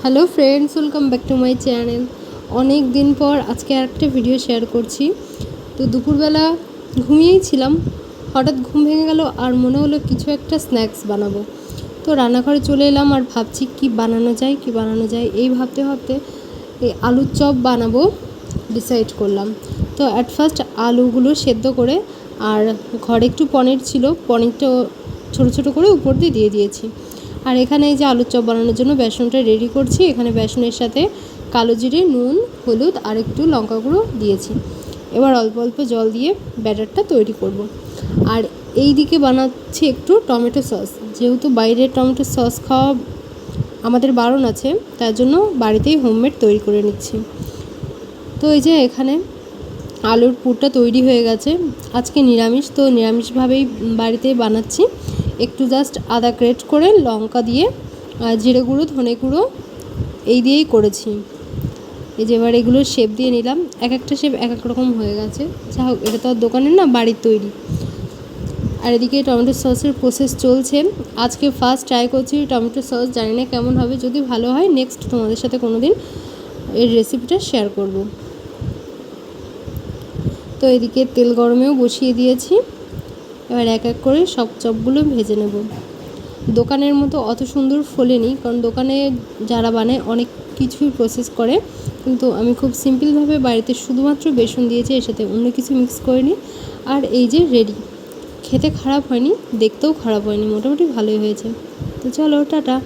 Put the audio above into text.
Hello friends, welcome back to my channel. অনেক দিন পর আজকে আরেকটা ভিডিও শেয়ার করছি। তো দুপুরবেলা ঘুমিয়েই ছিলাম, হঠাৎ ঘুম ভেঙে গেল আর মনে হলো কিছু একটা স্ন্যাক্স বানাবো। তো রান্নাঘরে চলে এলাম আর ভাবছি কি বানানো যায় এই ভাবতে ভাবতে এই আলুর চপ বানাবো ডিসাইড করলাম। তো অ্যাট ফার্স্ট আলুগুলো সেদ্ধ করে আর ঘরে একটু পনির ছিল, পনিরটা ছোটো ছোটো করে উপর দিয়ে দিয়েছি। আর এখানে এই যে আলুর চপ বানানোর জন্য বেসনটা রেডি করছি। এখানে বেসনের সাথে কালো জিরে, নুন, হলুদ আর একটু লঙ্কা গুঁড়ো দিয়েছি। এবার অল্প অল্প জল দিয়ে ব্যাটারটা তৈরি করব। আর এই দিকে বানাচ্ছি একটু টমেটো সস, যেহেতু বাইরের টমেটো সস খাওয়া আমাদের বারণ আছে, তার জন্য বাড়িতেই হোমমেড তৈরি করে নিচ্ছি। তো এই যে এখানে আলুর পুরটা তৈরি হয়ে গেছে। আজকে নিরামিষ, তো নিরামিষভাবেই বাড়িতে বানাচ্ছি। একটু জাস্ট আদা গ্রেট করে লঙ্কা দিয়ে জিরে গুঁড়ো, ধনে গুঁড়ো এই দিয়েই করেছি। এই যে এবার এগুলো শেপ দিয়ে নিলাম, এক একটা শেপ এক এক রকম হয়ে গেছে। যা হোক, এটা তো আর দোকানের না, বাড়ির তৈরি। আর এদিকে টমেটো সসের প্রসেস চলছে। আজকে ফার্স্ট ট্রাই করছি টমেটো সস, জানি না কেমন হবে। যদি ভালো হয় নেক্সট তোমাদের সাথে কোনো দিন এর রেসিপিটা শেয়ার করব। তো এদিকে তেল গরমেও বসিয়ে দিয়েছি। এবার এক এক করে সব চপগুলো ভেজে নেব। দোকানের মতো অত সুন্দর ফোলেনি, কারণ দোকানে যারা বানায় অনেক কিছুই প্রসেস করে, কিন্তু আমি খুব সিম্পলভাবে বাড়িতে শুধুমাত্র বেসন দিয়েছি, এর সাথে অন্য কিছু মিক্স করিনি। আর এই যে রেডি, খেতে খারাপ হয়নি, দেখতেও খারাপ হয়নি, মোটামুটি ভালোই হয়েছে। তো চলো, টাটা।